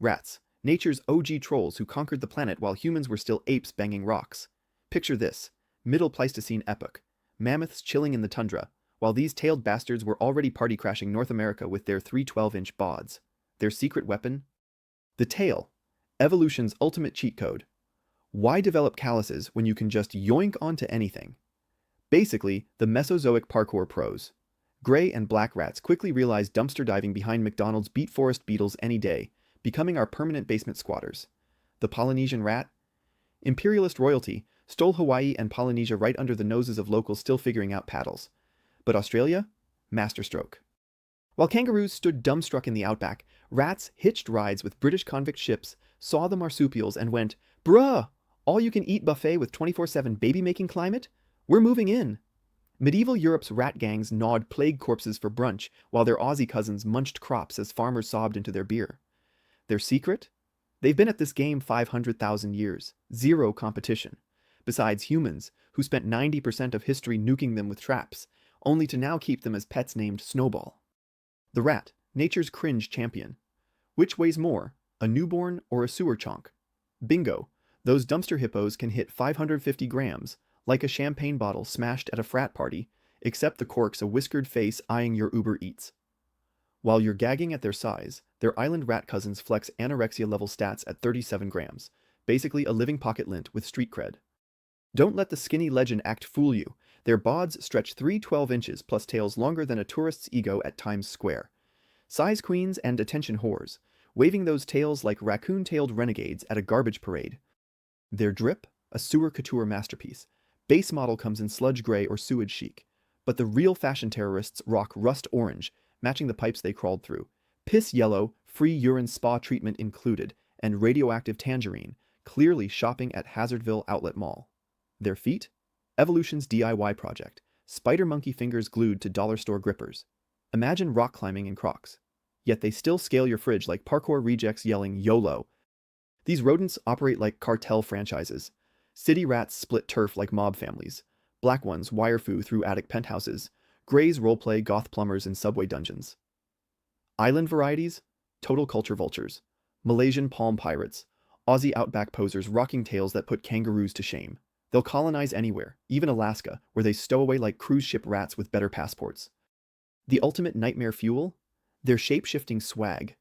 Rats, nature's OG trolls who conquered the planet while humans were still apes banging rocks. Picture this: Middle Pleistocene epoch. Mammoths chilling in the tundra, while these tailed bastards were already party crashing North America with their 312-inch bods. Their secret weapon? The tail. Evolution's ultimate cheat code. Why develop calluses when you can just yoink onto anything? Basically, the Mesozoic parkour pros. Gray and black rats quickly realized dumpster diving behind McDonald's beat forest beetles any day, becoming our permanent basement squatters. The Polynesian rat? Imperialist royalty stole Hawaii and Polynesia right under the noses of locals still figuring out paddles. But Australia? Masterstroke. While kangaroos stood dumbstruck in the outback, rats hitched rides with British convict ships, saw the marsupials and went, "Bruh! All-you-can-eat buffet with 24/7 baby-making climate? We're moving in." Medieval Europe's rat gangs gnawed plague corpses for brunch, while their Aussie cousins munched crops as farmers sobbed into their beer. Their secret? They've been at this game 500,000 years. Zero competition. Besides humans, who spent 90% of history nuking them with traps, only to now keep them as pets named Snowball. The rat, nature's cringe champion. Which weighs more, a newborn or a sewer chonk? Bingo, those dumpster hippos can hit 550 grams, like a champagne bottle smashed at a frat party, except the cork's a whiskered face eyeing your Uber Eats. While you're gagging at their size, their island rat cousins flex anorexia-level stats at 37 grams, basically a living pocket lint with street cred. Don't let the skinny legend act fool you. Their bods stretch 312 inches plus tails longer than a tourist's ego at Times Square. Size queens and attention whores, waving those tails like raccoon-tailed renegades at a garbage parade. Their drip? A sewer couture masterpiece. Base model comes in sludge gray or sewage chic. But the real fashion terrorists rock rust orange, matching the pipes they crawled through. Piss yellow, free urine spa treatment included, and radioactive tangerine, clearly shopping at Hazardville Outlet Mall. Their feet? Evolution's DIY project. Spider monkey fingers glued to dollar store grippers. Imagine rock climbing in Crocs. Yet they still scale your fridge like parkour rejects yelling YOLO. These rodents operate like cartel franchises. City rats split turf like mob families. Black ones wire foo through attic penthouses. Grays roleplay goth plumbers in subway dungeons. Island varieties? Total culture vultures. Malaysian palm pirates. Aussie outback posers rocking tails that put kangaroos to shame. They'll colonize anywhere, even Alaska, where they stow away like cruise ship rats with better passports. The ultimate nightmare fuel? Their shape-shifting swag.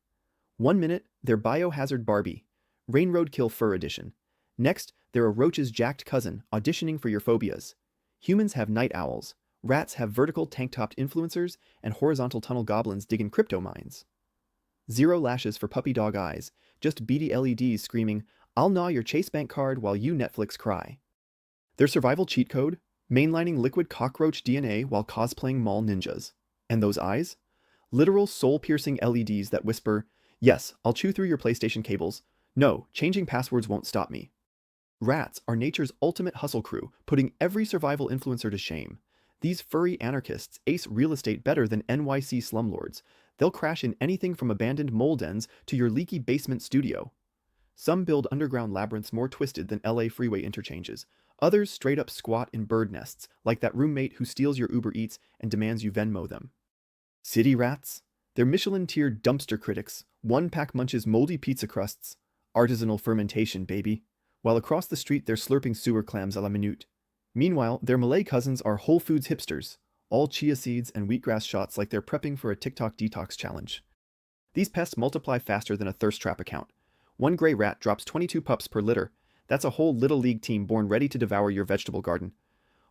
1 minute, they're Biohazard Barbie, Rain Roadkill Fur Edition. Next, they're a roach's jacked cousin auditioning for your phobias. Humans have night owls, rats have vertical tank-topped influencers, and horizontal tunnel goblins digging crypto mines. Zero lashes for puppy dog eyes, just beady LEDs screaming, "I'll gnaw your Chase Bank card while you Netflix cry." Their survival cheat code? Mainlining liquid cockroach DNA while cosplaying mall ninjas. And those eyes? Literal soul-piercing LEDs that whisper, "Yes, I'll chew through your PlayStation cables. No, changing passwords won't stop me." Rats are nature's ultimate hustle crew, putting every survival influencer to shame. These furry anarchists ace real estate better than NYC slumlords. They'll crash in anything from abandoned mole dens to your leaky basement studio. Some build underground labyrinths more twisted than LA freeway interchanges. Others straight up squat in bird nests, like that roommate who steals your Uber Eats and demands you Venmo them. City rats? They're Michelin-tiered dumpster critics. One-pack munches moldy pizza crusts. Artisanal fermentation, baby. While across the street they're slurping sewer clams a la minute. Meanwhile, their Malay cousins are Whole Foods hipsters. All chia seeds and wheatgrass shots like they're prepping for a TikTok detox challenge. These pests multiply faster than a thirst trap account. One gray rat drops 22 pups per litter. That's a whole Little League team born ready to devour your vegetable garden.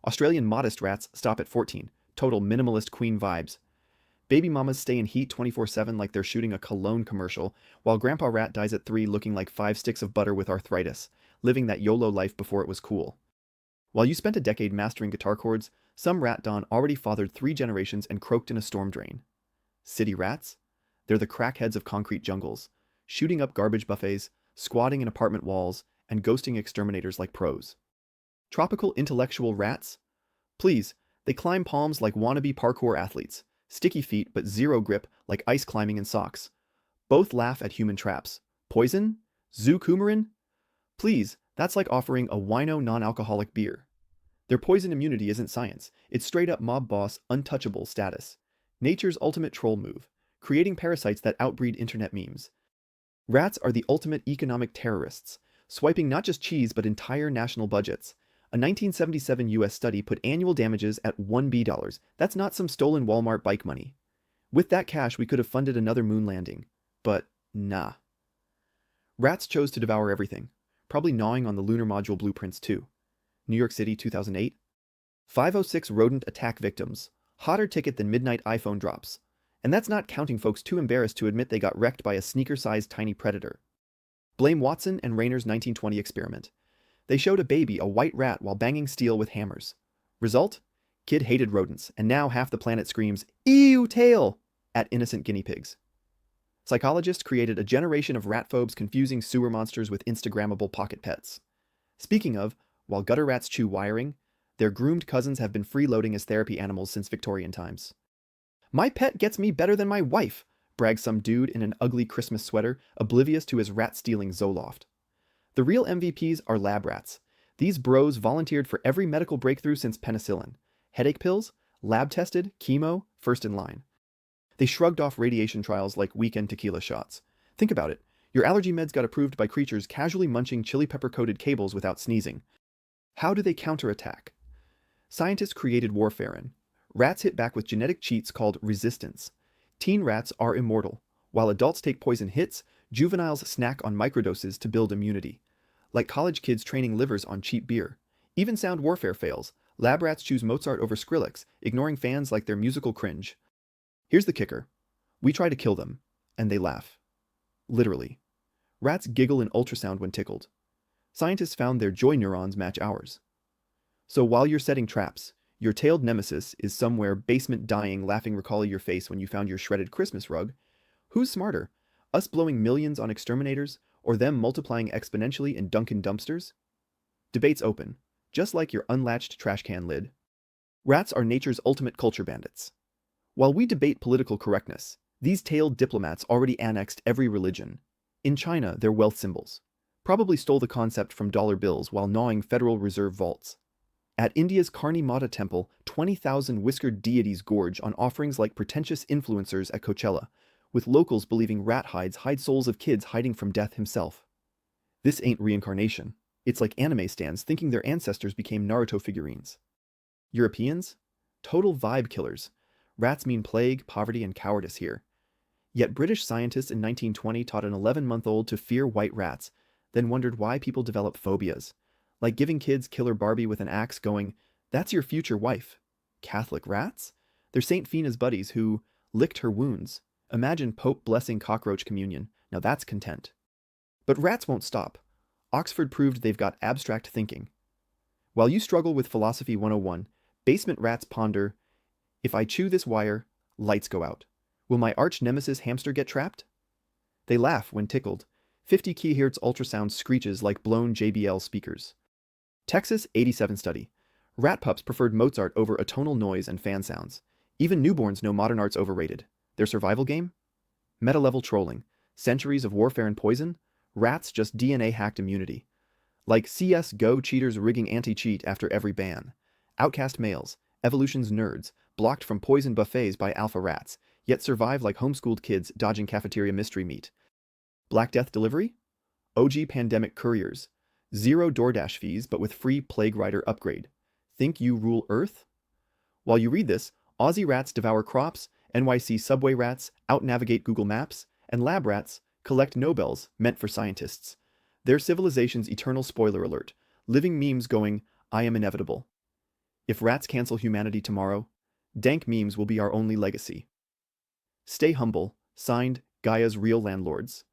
Australian modest rats stop at 14. Total minimalist queen vibes. Baby mamas stay in heat 24/7 like they're shooting a cologne commercial, while Grandpa Rat dies at 3 looking like 5 sticks of butter with arthritis, living that YOLO life before it was cool. While you spent a decade mastering guitar chords, some rat don already fathered 3 generations and croaked in a storm drain. City rats? They're the crackheads of concrete jungles, shooting up garbage buffets, squatting in apartment walls, and ghosting exterminators like pros. Tropical intellectual rats? Please, they climb palms like wannabe parkour athletes, sticky feet but zero grip like ice climbing in socks. Both laugh at human traps. Poison? Zoo coumarin? Please, that's like offering a wino non-alcoholic beer. Their poison immunity isn't science, it's straight up mob boss untouchable status. Nature's ultimate troll move, creating parasites that outbreed internet memes. Rats are the ultimate economic terrorists, swiping not just cheese but entire national budgets. A 1977 US study put annual damages at $1 billion. That's not some stolen Walmart bike money. With that cash, we could have funded another moon landing. But nah. Rats chose to devour everything, probably gnawing on the lunar module blueprints too. New York City, 2008. 506 rodent attack victims. Hotter ticket than midnight iPhone drops. And that's not counting folks too embarrassed to admit they got wrecked by a sneaker-sized tiny predator. Blame Watson and Rayner's 1920 experiment. They showed a baby a white rat while banging steel with hammers. Result? Kid hated rodents, and now half the planet screams, "Ew, tail!" at innocent guinea pigs. Psychologists created a generation of rat-phobes confusing sewer monsters with Instagrammable pocket pets. Speaking of, while gutter rats chew wiring, their groomed cousins have been freeloading as therapy animals since Victorian times. "My pet gets me better than my wife," brags some dude in an ugly Christmas sweater, oblivious to his rat-stealing Zoloft. The real MVPs are lab rats. These bros volunteered for every medical breakthrough since penicillin. Headache pills, lab-tested, chemo, first in line. They shrugged off radiation trials like weekend tequila shots. Think about it. Your allergy meds got approved by creatures casually munching chili pepper-coated cables without sneezing. How do they counterattack? Scientists created warfarin. Rats hit back with genetic cheats called resistance. Teen rats are immortal. While adults take poison hits, juveniles snack on microdoses to build immunity. Like college kids training livers on cheap beer. Even sound warfare fails. Lab rats choose Mozart over Skrillex, ignoring fans like their musical cringe. Here's the kicker. We try to kill them, and they laugh. Literally. Rats giggle in ultrasound when tickled. Scientists found their joy neurons match ours. So while you're setting traps, your tailed nemesis is somewhere basement dying laughing recalling your face when you found your shredded Christmas rug. Who's smarter? Us blowing millions on exterminators, or them multiplying exponentially in Dunkin' dumpsters? Debate's open, just like your unlatched trash can lid. Rats are nature's ultimate culture bandits. While we debate political correctness, these tailed diplomats already annexed every religion. In China, they're wealth symbols. Probably stole the concept from dollar bills while gnawing Federal Reserve vaults. At India's Karni Mata temple, 20,000 whiskered deities gorge on offerings like pretentious influencers at Coachella, with locals believing rat hides hide souls of kids hiding from death himself. This ain't reincarnation. It's like anime stans thinking their ancestors became Naruto figurines. Europeans? Total vibe killers. Rats mean plague, poverty, and cowardice here. Yet British scientists in 1920 taught an 11-month-old to fear white rats, then wondered why people develop phobias. Like giving kids Killer Barbie with an axe going, "That's your future wife." Catholic rats? They're St. Fina's buddies who licked her wounds. Imagine Pope blessing cockroach communion. Now that's content. But rats won't stop. Oxford proved they've got abstract thinking. While you struggle with Philosophy 101, basement rats ponder, if I chew this wire, lights go out. Will my arch nemesis hamster get trapped? They laugh when tickled. 50 kHz ultrasound screeches like blown JBL speakers. Texas 87 study. Rat pups preferred Mozart over atonal noise and fan sounds. Even newborns know modern art's overrated. Their survival game? Meta-level trolling. Centuries of warfare and poison? Rats just DNA-hacked immunity. Like CS:GO cheaters rigging anti-cheat after every ban. Outcast males, evolution's nerds, blocked from poison buffets by alpha rats, yet survive like homeschooled kids dodging cafeteria mystery meat. Black Death delivery? OG pandemic couriers. Zero DoorDash fees but with free Plague Rider upgrade. Think you rule Earth? While you read this, Aussie rats devour crops, NYC subway rats out-navigate Google Maps, and lab rats collect Nobels meant for scientists. Their civilization's eternal spoiler alert, living memes going, "I am inevitable." If rats cancel humanity tomorrow, dank memes will be our only legacy. Stay humble. Signed, Gaia's Real Landlords.